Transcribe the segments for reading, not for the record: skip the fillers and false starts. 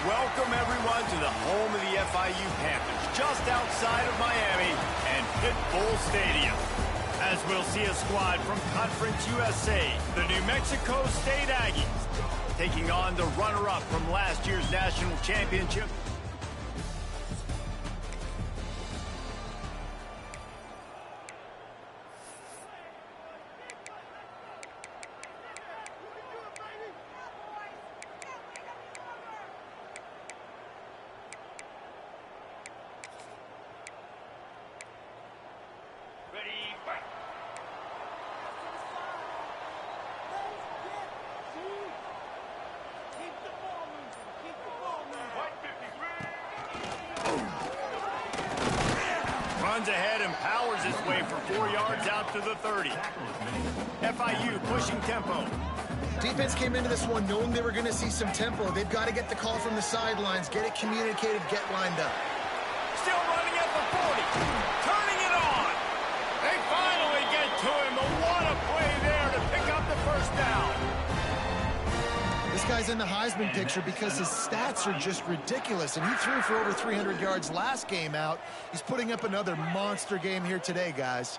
Welcome, everyone, to the home of the FIU Panthers, just outside of Miami and Pitbull Stadium. As we'll see a squad from Conference USA, the New Mexico State Aggies, taking on the runner-up from last year's national championship. Runs ahead and powers his way for 4 yards out to the 30. FIU pushing tempo. Defense came into this one knowing they were going to see some tempo. They've got to get the call from the sidelines, get it communicated, get lined up. Still running at the 40. Turning it on. They finally get to him, but what a play there to pick up the first down. This guy's in the Heisman picture because his stats are just ridiculous, and he threw for over 300 yards last game out. He's putting up another monster game here today, guys.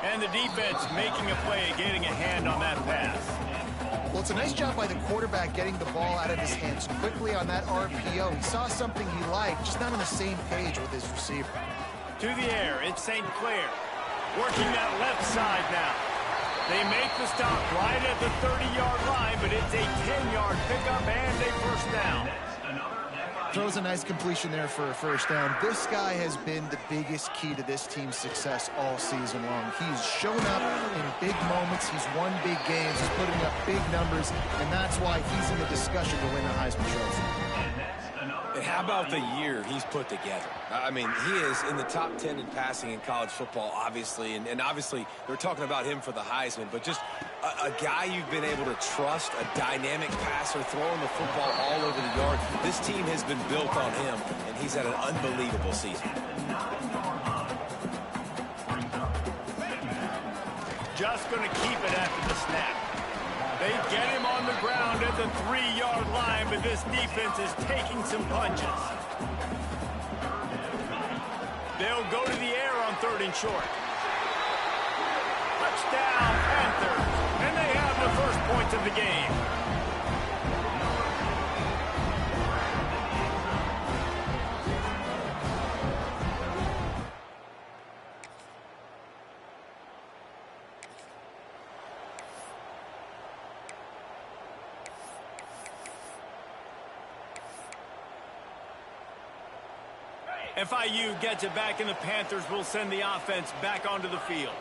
And the defense making a play, getting a hand on that pass. Well, it's a nice job by the quarterback getting the ball out of his hands quickly on that RPO. He saw something he liked, just not on the same page with his receiver. To the air, it's St. Clair. Working that left side now. They make the stop right at the 30-yard line, but it's a 10-yard pickup and a first down. Throws a nice completion there for a first down. This guy has been the biggest key to this team's success all season long. He's shown up in big moments. He's won big games. He's putting up big numbers, and that's why he's in the discussion to win the Heisman Trophy. And how about the year he's put together? I mean, he is in the top 10 in passing in college football, obviously. And obviously, they're talking about him for the Heisman. But just a guy you've been able to trust, a dynamic passer, throwing the football all over the yard. This team has been built on him, and he's had an unbelievable season. Just going to keep it after the snap. They get him on the ground at the 3-yard line, but this defense is taking some punches. They'll go to the air on 3rd and short. Touchdown, Panthers. And they have the first points of the game. FIU gets it back, and the Panthers will send the offense back onto the field.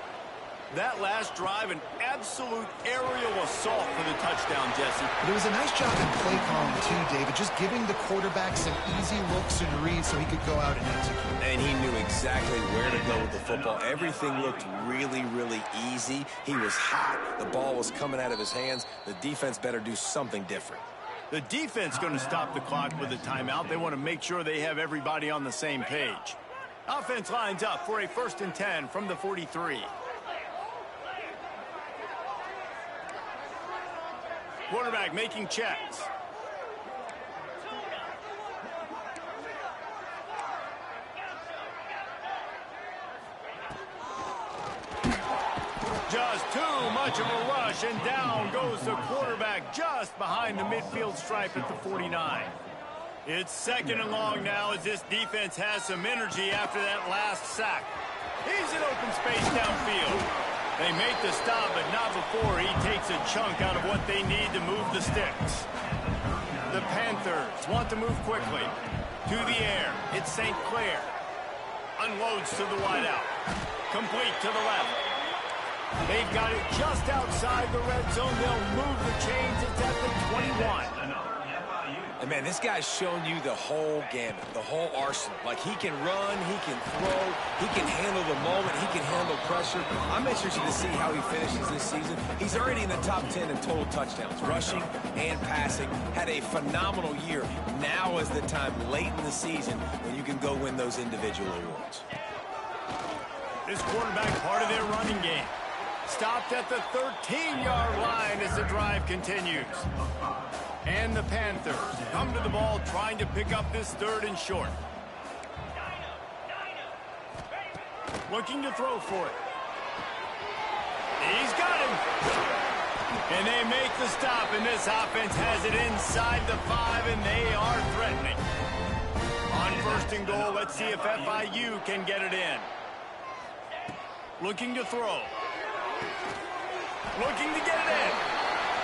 That last drive, an absolute aerial assault for the touchdown, Jesse. But it was a nice job in play calling, too, David, just giving the quarterback some easy looks and reads so he could go out and execute. And he knew exactly where to go with the football. Everything looked really, really easy. He was hot. The ball was coming out of his hands. The defense better do something different. The defense going to stop the clock with a timeout. They want to make sure they have everybody on the same page. Offense lines up for a 1st and 10 from the 43. Quarterback making checks. Just too much of a rush, and down goes the quarterback just behind the midfield stripe at the 49. It's 2nd and long now as this defense has some energy after that last sack. He's in open space downfield. They make the stop, but not before he takes a chunk out of what they need to move the sticks. The Panthers want to move quickly. To the air, it's St. Clair. Unloads to the wideout. Complete to the left. They've got it just outside the red zone. They'll move the chains. It's at the 21. And, man, this guy's shown you the whole gamut, the whole arsenal. Like, he can run, he can throw, he can handle the moment, he can handle pressure. I'm interested to see how he finishes this season. He's already in the top 10 in total touchdowns, rushing and passing. Had a phenomenal year. Now is the time late in the season when you can go win those individual awards. This quarterback part of their running game. Stopped at the 13-yard line as the drive continues. And the Panthers come to the ball trying to pick up this 3rd and short. Looking to throw for it. He's got him. And they make the stop, and this offense has it inside the 5, and they are threatening. On 1st and goal, let's see if FIU can get it in. Looking to throw. Looking to get it in.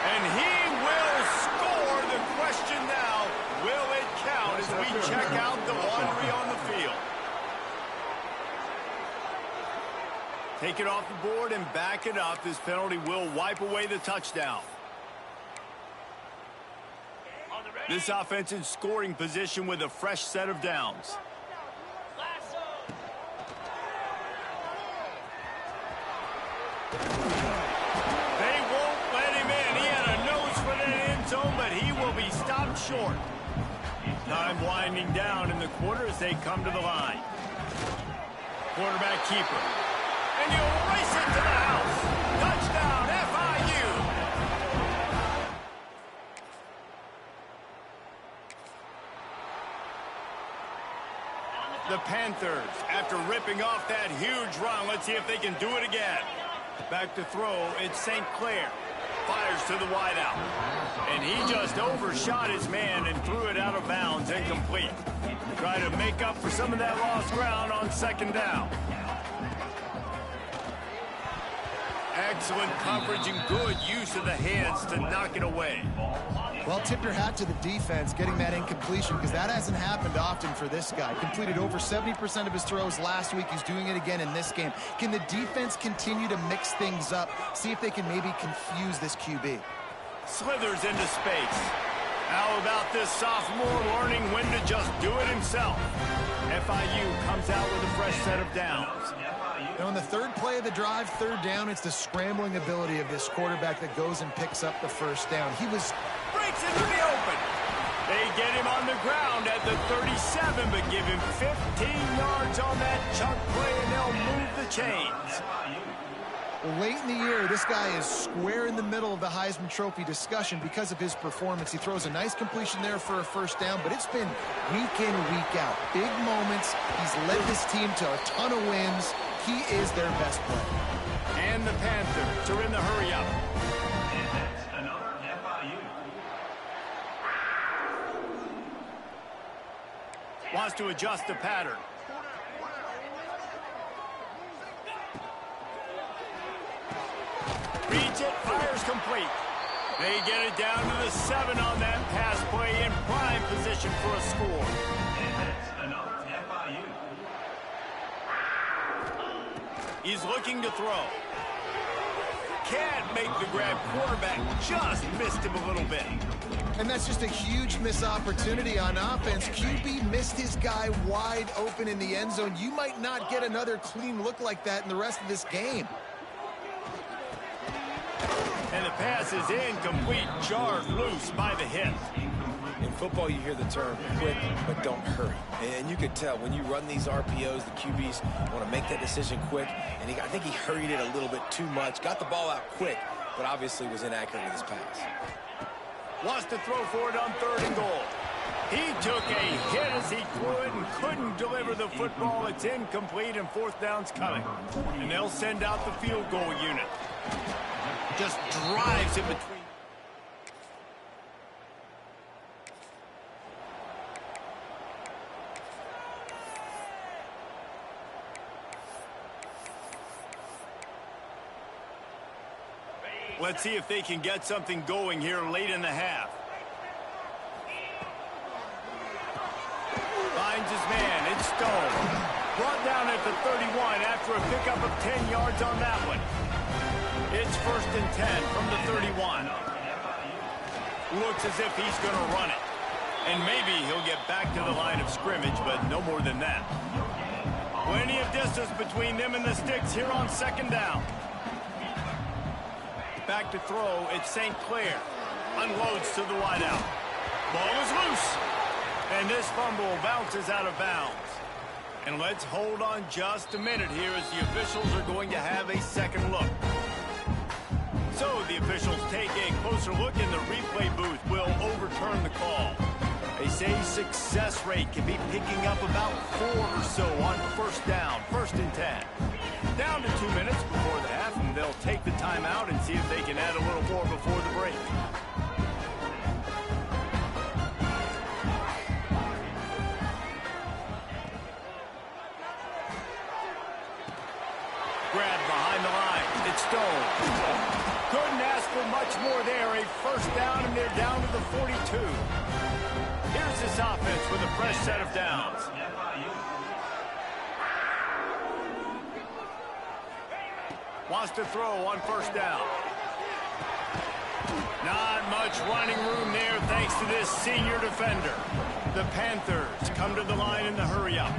And he will score. The question now, will it count as we check out the laundry on the field? Take it off the board and back it up. This penalty will wipe away the touchdown. This offense in scoring position with a fresh set of downs. They won't let him in. He had a nose for that end zone, but he will be stopped short. Time winding down in the quarter as they come to the line. Quarterback keeper. And he'll race it to the house. Touchdown, FIU. The Panthers, after ripping off that huge run, let's see if they can do it again. Back to throw, it's St. Clair. Fires to the wideout. And he just overshot his man and threw it out of bounds, incomplete. Try to make up for some of that lost ground on 2nd down. Excellent coverage and good use of the hands to knock it away. Well, tip your hat to the defense getting that incompletion, because that hasn't happened often for this guy. Completed over 70% of his throws last week. He's doing it again in this game. Can the defense continue to mix things up? See if they can maybe confuse this QB. Slithers into space. How about this sophomore learning when to just do it himself? FIU comes out with a fresh set of downs. Now, on the 3rd play of the drive, 3rd down, it's the scrambling ability of this quarterback that goes and picks up the 1st down. He was... breaks into the open. They get him on the ground at the 37, but give him 15 yards on that chunk play, and they'll move the chains. Late in the year, this guy is square in the middle of the Heisman Trophy discussion because of his performance. He throws a nice completion there for a 1st down, but it's been week in, week out. Big moments. He's led this team to a ton of wins. He is their best player. And the Panthers are in the hurry-up. Wants to adjust the pattern. Reads it, fires complete. They get it down to the 7 on that pass play in prime position for a score. He's looking to throw. Can't make the grab. Quarterback just missed him a little bit. And that's just a huge missed opportunity on offense. QB missed his guy wide open in the end zone. You might not get another clean look like that in the rest of this game. And the pass is incomplete, jarred loose by the hip. In football, you hear the term quick, but don't hurry. And you could tell when you run these RPOs, the QBs want to make that decision quick. And I think he hurried it a little bit too much. Got the ball out quick, but obviously was inaccurate with his pass. Wants to throw for it on 3rd and goal. He took a hit as he threw it and couldn't deliver the football. It's incomplete, and 4th down's coming. And they'll send out the field goal unit. Just drives in between. Let's see if they can get something going here late in the half. Finds his man. It's Stone. Brought down at the 31 after a pickup of 10 yards on that one. It's 1st and 10 from the 31. Looks as if he's going to run it. And maybe he'll get back to the line of scrimmage, but no more than that. Plenty of distance between them and the sticks here on 2nd down. Back to throw, it's St. Clair. Unloads to the wideout. Ball is loose. And this fumble bounces out of bounds. And let's hold on just a minute here as the officials are going to have a second look. So the officials take a closer look in the replay booth. Will overturn the call. They say success rate can be picking up about 4 or so on first down, 1st and 10. Down to 2 minutes before the half, and they'll take the timeout and see if they can add a little more before the break. Grab behind the line. It's Stone. Couldn't ask for much more there. A first down, and they're down to the 42. Here's this offense with a fresh set of downs. Wants to throw on first down. Not much running room there thanks to this senior defender. The Panthers come to the line in the hurry-up.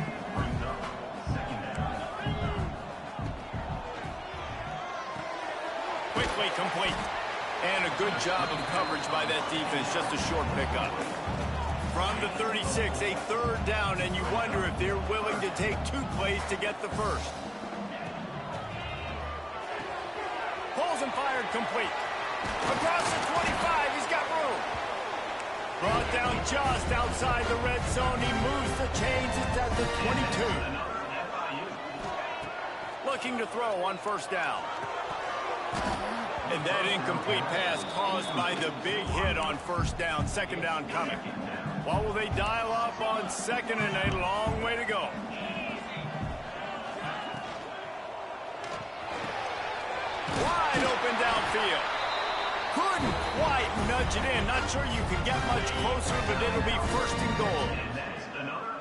Quickly complete. And a good job of coverage by that defense. Just a short pickup. From the 36, a third down, and you wonder if they're willing to take 2 plays to get the first. Pulls and fired complete. Across the 25, he's got room. Brought down just outside the red zone. He moves the chains. It's at the 22. Looking to throw on first down. And that incomplete pass caused by the big hit on first down. 2nd down coming. What will they dial up on 2nd and a long way to go? Wide open downfield. Couldn't quite nudge it in. Not sure you could get much closer, but it'll be 1st and goal.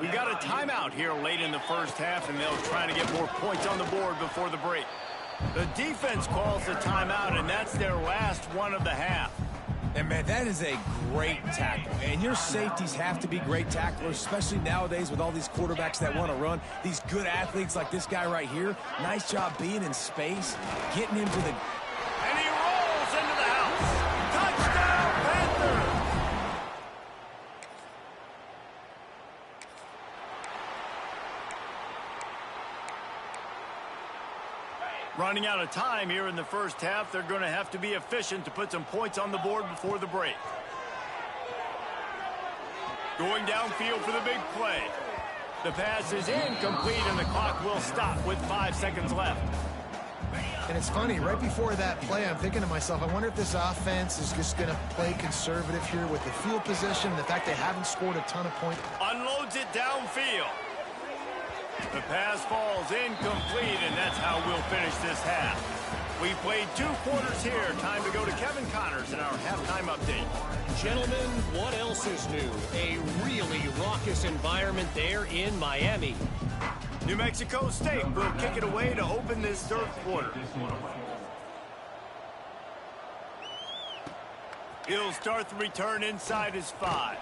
We've got a timeout here late in the first half, and they'll try to get more points on the board before the break. The defense calls the timeout, and that's their last one of the half. And, man, that is a great tackle. And your safeties have to be great tacklers, especially nowadays with all these quarterbacks that want to run. These good athletes like this guy right here. Nice job being in space, getting into the... And he rolls into the house. Touchdown, Panthers! Running out of time here in the first half. They're going to have to be efficient to put some points on the board before the break. Going downfield for the big play. The pass is incomplete, and the clock will stop with 5 seconds left. And it's funny, right before that play, I'm thinking to myself, I wonder if this offense is just going to play conservative here with the field position and the fact they haven't scored a ton of points. Unloads it downfield. The pass falls incomplete, and that's how we'll finish this half. We played 2 quarters here. Time to go to Kevin Connors in our halftime update. Gentlemen, what else is new? A really raucous environment there in Miami. New Mexico State will kick it away to open this 3rd quarter. He'll start the return inside his 5.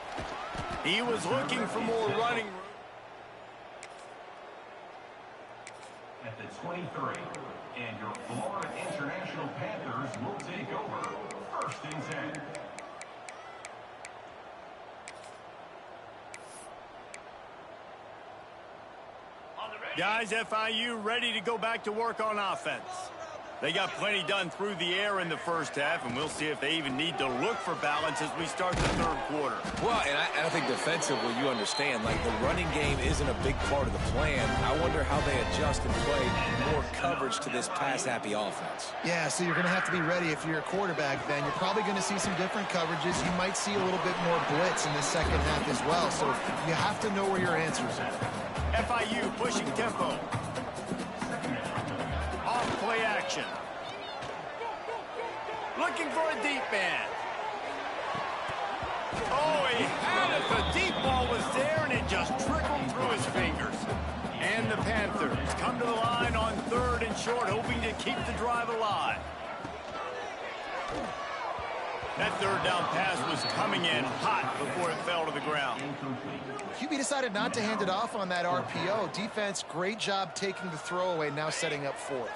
He was looking for more running room. At the 23, and your Florida International Panthers will take over 1st and 10. Guys, FIU ready to go back to work on offense. They got plenty done through the air in the first half, and we'll see if they even need to look for balance as we start the 3rd quarter. Well, and I think defensively you understand, like the running game isn't a big part of the plan. I wonder how they adjust and play more coverage to this pass-happy offense. Yeah, so you're going to have to be ready if you're a quarterback, Ben. You're probably going to see some different coverages. You might see a little bit more blitz in the 2nd half as well, so you have to know where your answers are. FIU pushing tempo. Off play action. Looking for a deep man. Oh, he had it. The deep ball was there, and it just trickled through his fingers. And the Panthers come to the line on 3rd and short, hoping to keep the drive alive. That 3rd down pass was coming in hot before it fell to the ground. QB decided not to hand it off on that RPO. Defense, great job taking the throwaway, now setting up 4th.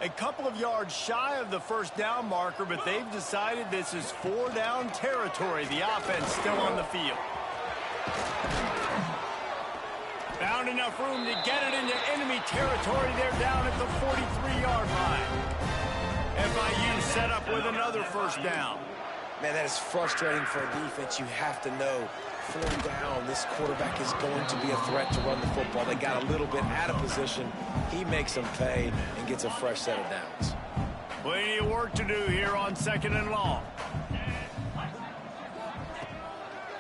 A couple of yards shy of the 1st down marker, but they've decided this is 4-down territory. The offense still on the field. Found enough room to get it into enemy territory. They're down at the 43-yard line. FIU set up with another first down. Man, that is frustrating for a defense. You have to know, 4th down, this quarterback is going to be a threat to run the football. They got a little bit out of position. He makes them pay and gets a fresh set of downs. Plenty of work to do here on 2nd and long.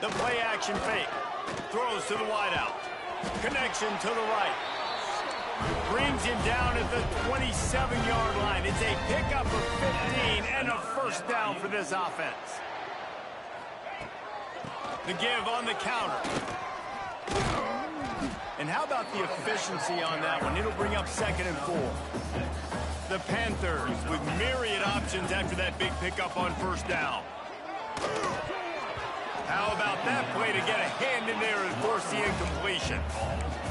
The play action fake. Throws to the wideout. Connection to the right. Brings him down at the 27-yard line. It's a pickup of 15 and a first down for this offense. The give on the counter. And how about the efficiency on that one? It'll bring up 2nd and 4. The Panthers with myriad options after that big pickup on first down. How about that play to get a hand in there and force the incompletion?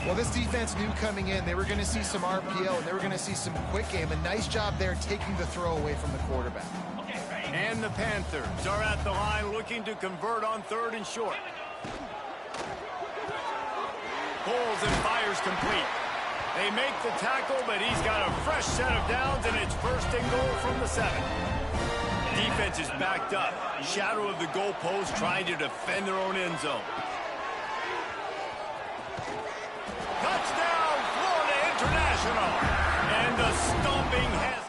Well, this defense knew coming in they were going to see some RPO and they were going to see some quick game. A nice job there taking the throw away from the quarterback. And the Panthers are at the line looking to convert on 3rd and short. Pulls and fires complete. They make the tackle, but he's got a fresh set of downs, and it's 1st and goal from the 7. Defense is backed up. Shadow of the goalpost trying to defend their own end zone. Touchdown, Florida International. And the stomping has...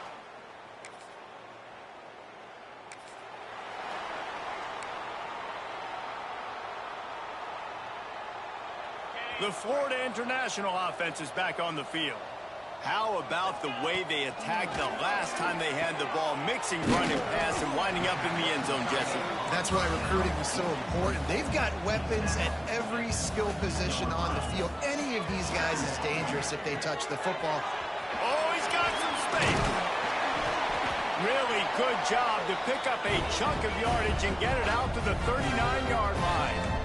The Florida International offense is back on the field. How about the way they attacked the last time they had the ball, mixing run and pass and winding up in the end zone, Jesse? That's why recruiting is so important. They've got weapons at every skill position on the field. Any of these guys is dangerous if they touch the football. Oh, he's got some space. Really good job to pick up a chunk of yardage and get it out to the 39-yard line.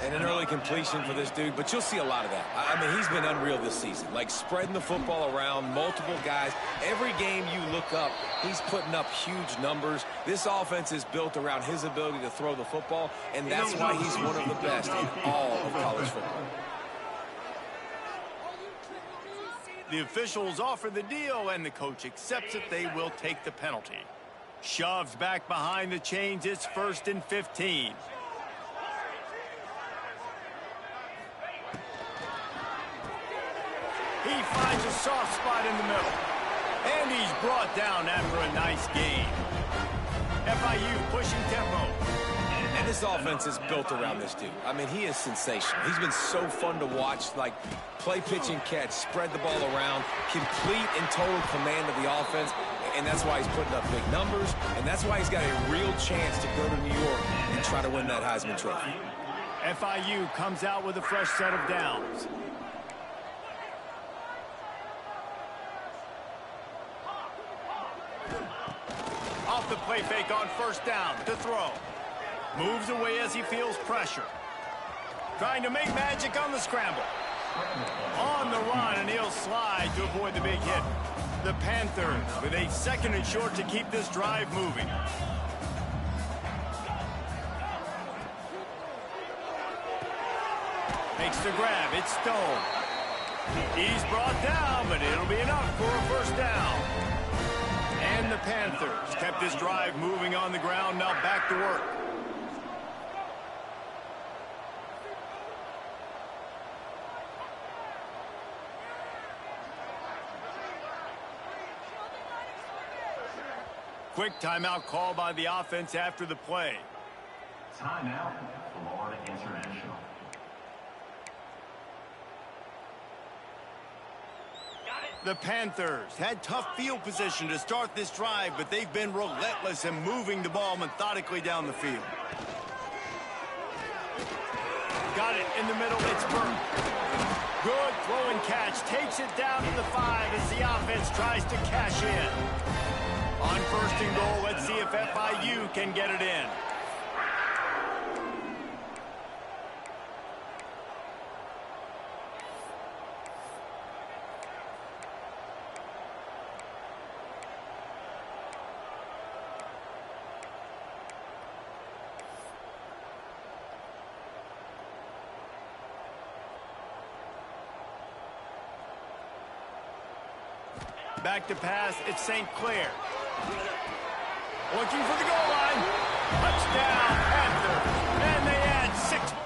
And an early completion for this dude, but you'll see a lot of that. I mean, he's been unreal this season, like spreading the football around, multiple guys. Every game you look up, he's putting up huge numbers. This offense is built around his ability to throw the football, and that's why he's one of the best in all of college football. The officials offer the deal, and the coach accepts it. They will take the penalty. Shoved back behind the chains. It's 1st and 15. He finds a soft spot in the middle. And he's brought down after a nice gain. FIU pushing tempo. And this offense is built around this dude. I mean, he is sensational. He's been so fun to watch, like play, pitch, and catch, spread the ball around, complete and total command of the offense. And that's why he's putting up big numbers. And that's why he's got a real chance to go to New York and try to win that Heisman Trophy. FIU comes out with a fresh set of downs. Off the play fake on first down to throw. Moves away as he feels pressure. Trying to make magic on the scramble. On the run, and he'll slide to avoid the big hit. The Panthers with a 2nd and short to keep this drive moving. Makes the grab. It's Stone. He's brought down, but it'll be enough for a first down. And the Panthers kept this drive moving on the ground. Now back to work. Quick timeout call by the offense after the play. Timeout, Florida International. The Panthers had tough field position to start this drive, but they've been relentless in moving the ball methodically down the field. Got it in the middle. It's Burke. Good throw and catch. Takes it down to the 5 as the offense tries to cash in. On 1st and goal, let's see if FIU can get it in. Back to pass, it's St. Clair. Looking for the goal line. Touchdown, Panthers. And they add 6 more.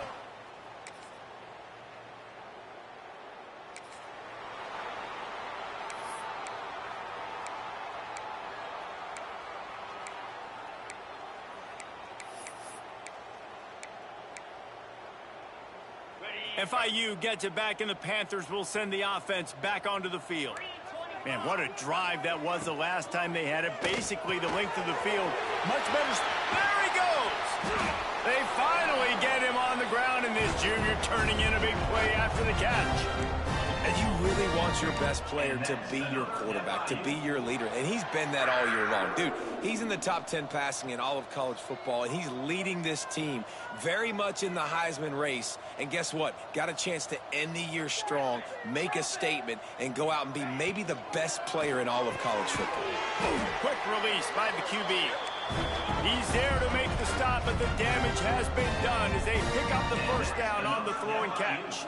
FIU gets it back, and the Panthers will send the offense back onto the field. Man, what a drive that was the last time they had it. Basically the length of the field. Much better. There he goes. They finally get him on the ground, and this junior turning in a big play after the catch. And you really want your best player to be your quarterback, to be your leader. And he's been that all year long. Dude, he's in the top 10 passing in all of college football, and he's leading this team very much in the Heisman race. And guess what? Got a chance to end the year strong, make a statement, and go out and be maybe the best player in all of college football. Quick release by the QB. He's there to make the stop, but the damage has been done as they pick up the first down on the throw and catch.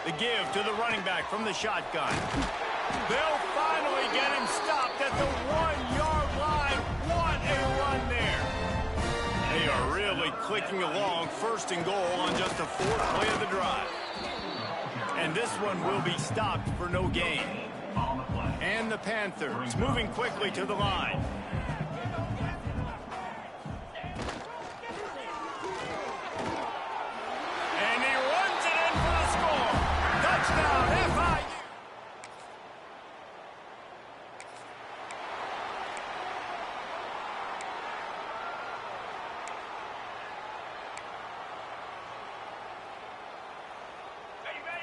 The give to the running back from the shotgun. They'll finally get him stopped at the 1-yard line. What a run there. They are really clicking along, first and goal on just the 4th play of the drive. And this one will be stopped for no gain. And the Panthers moving quickly to the line. And he runs it in for the score. Touchdown, FIU.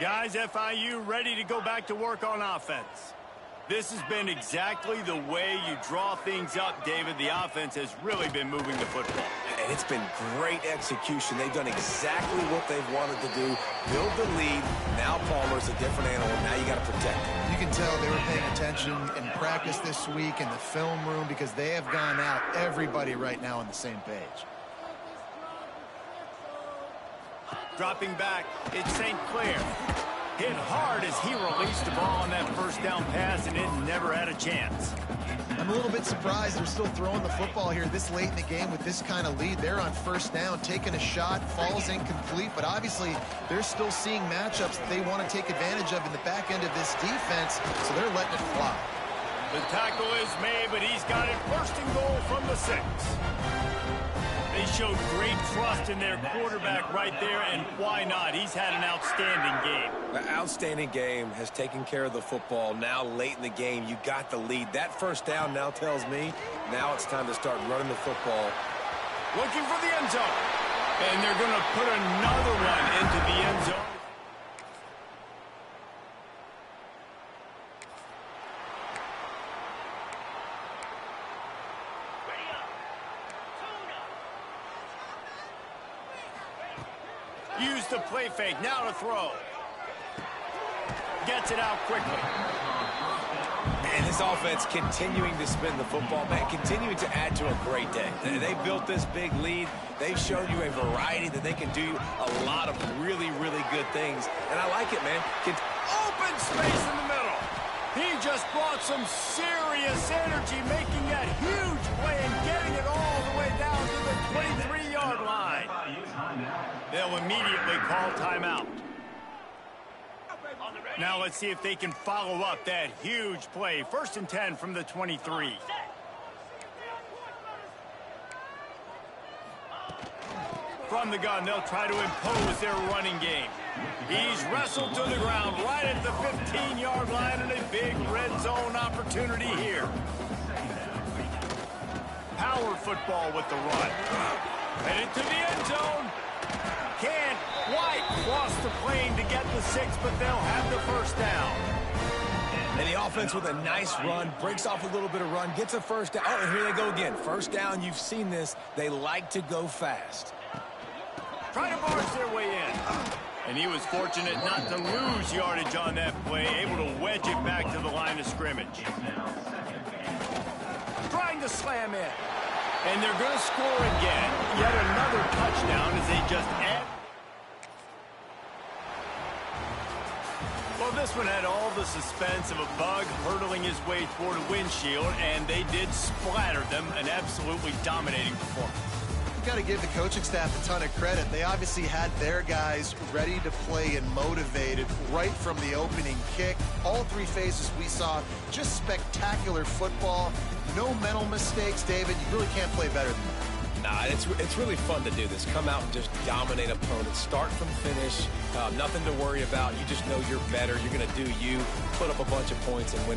Guys, FIU ready to go back to work on offense. This has been exactly the way you draw things up, David. The offense has really been moving the football. And it's been great execution. They've done exactly what they've wanted to do. Build the lead. Now Palmer's a different animal. Now you got to protect him. You can tell they were paying attention in practice this week in the film room because they have gone out, everybody right now on the same page. Dropping back, it's St. Clair. Hit hard as he released the ball on that first down pass, and it never had a chance. I'm a little bit surprised they're still throwing the football here this late in the game with this kind of lead. They're on first down, taking a shot, falls incomplete, but obviously they're still seeing matchups that they want to take advantage of in the back end of this defense, so they're letting it fly. The tackle is made, but he's got it first and goal from the 6. They showed great trust in their quarterback right there, and why not? He's had an outstanding game. An outstanding game, has taken care of the football. Now late in the game, you got the lead. That first down now tells me now it's time to start running the football. Looking for the end zone. And they're going to put another one into the end zone. Use the play fake, now to throw. Gets it out quickly. And this offense continuing to spin the football, man, continuing to add to a great day. They built this big lead. They've shown you a variety that they can do a lot of really, really good things. And I like it, man. Open space in the middle. He just brought some serious energy, making that huge play and getting it all the way down to the 23-yard line. They'll immediately call timeout. Now let's see if they can follow up that huge play. 1st and 10 from the 23. From the gun, they'll try to impose their running game. He's wrestled to the ground right at the 15-yard line, and a big red zone opportunity here. Power football with the run. Headed to the end zone. Can't quite cross the plane to get the 6, but they'll have the first down. And the offense with a nice run, breaks off a little bit of run, gets a first down. Oh, and here they go again. First down, you've seen this. They like to go fast. Trying to barge their way in. And he was fortunate not to lose yardage on that play, able to wedge it back to the line of scrimmage. Trying to slam in. And they're going to score again. Yet another touchdown as they just add. Well, this one had all the suspense of a bug hurtling his way toward a windshield, and they did splatter them. An absolutely dominating performance. You've got to give the coaching staff a ton of credit. They obviously had their guys ready to play and motivated right from the opening kick. All three phases we saw, just spectacular football. No mental mistakes, David. You really can't play better than that. Nah, it's really fun to do this. Come out and just dominate opponents. Start from finish. Nothing to worry about. You just know you're better. You're going to do you. Put up a bunch of points and win by